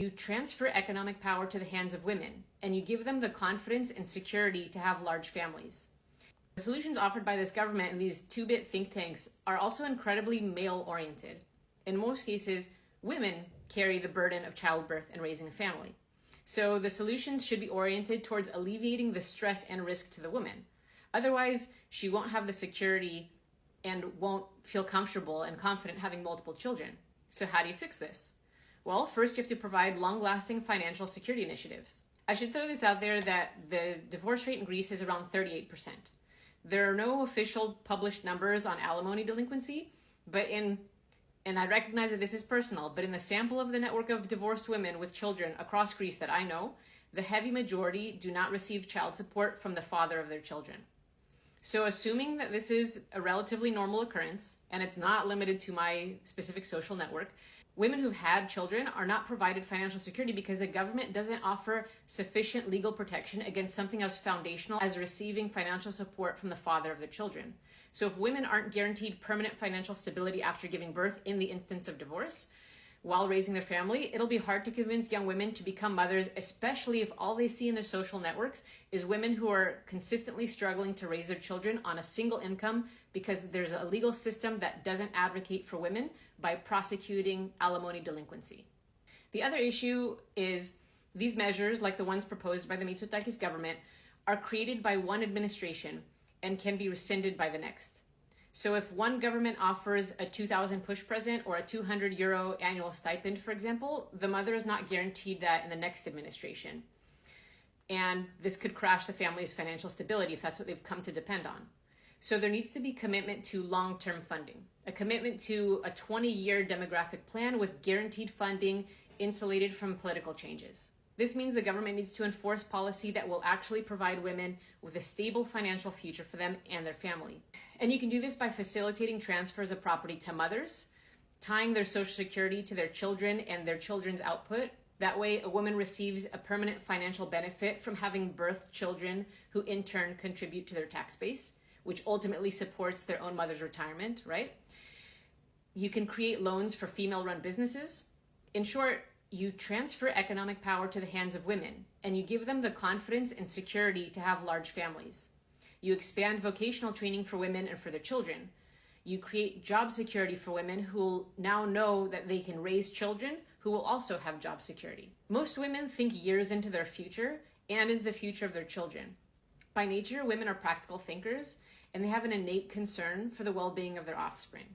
You transfer economic power to the hands of women, and you give them the confidence and security to have large families. The solutions offered by this government and these two-bit think tanks are also incredibly male-oriented. In most cases, women carry the burden of childbirth and raising a family. So the solutions should be oriented towards alleviating the stress and risk to the woman. Otherwise, she won't have the security and won't feel comfortable and confident having multiple children. So how do you fix this? Well, first you have to provide long-lasting financial security initiatives. I should throw this out there that the divorce rate in Greece is around 38%. There are no official published numbers on alimony delinquency, but and I recognize that this is personal, but in the sample of the network of divorced women with children across Greece that I know, the heavy majority do not receive child support from the father of their children. So assuming that this is a relatively normal occurrence, and it's not limited to my specific social network, women who've had children are not provided financial security because the government doesn't offer sufficient legal protection against something as foundational as receiving financial support from the father of their children. So if women aren't guaranteed permanent financial stability after giving birth in the instance of divorce, while raising their family, it'll be hard to convince young women to become mothers, especially if all they see in their social networks is women who are consistently struggling to raise their children on a single income because there's a legal system that doesn't advocate for women by prosecuting alimony delinquency. The other issue is these measures, like the ones proposed by the Mitsotakis government, are created by one administration and can be rescinded by the next. So if one government offers a 2,000 push present or a 200 euro annual stipend, for example, the mother is not guaranteed that in the next administration. And this could crash the family's financial stability if that's what they've come to depend on. So there needs to be commitment to long-term funding, a commitment to a 20-year demographic plan with guaranteed funding insulated from political changes. This means the government needs to enforce policy that will actually provide women with a stable financial future for them and their family. And you can do this by facilitating transfers of property to mothers, tying their social security to their children and their children's output. That way, a woman receives a permanent financial benefit from having birthed children who in turn contribute to their tax base, which ultimately supports their own mother's retirement, right? You can create loans for female-run businesses. In short, you transfer economic power to the hands of women, and you give them the confidence and security to have large families. You expand vocational training for women and for their children. You create job security for women who will now know that they can raise children who will also have job security. Most women think years into their future and into the future of their children. By nature, women are practical thinkers, and they have an innate concern for the well-being of their offspring.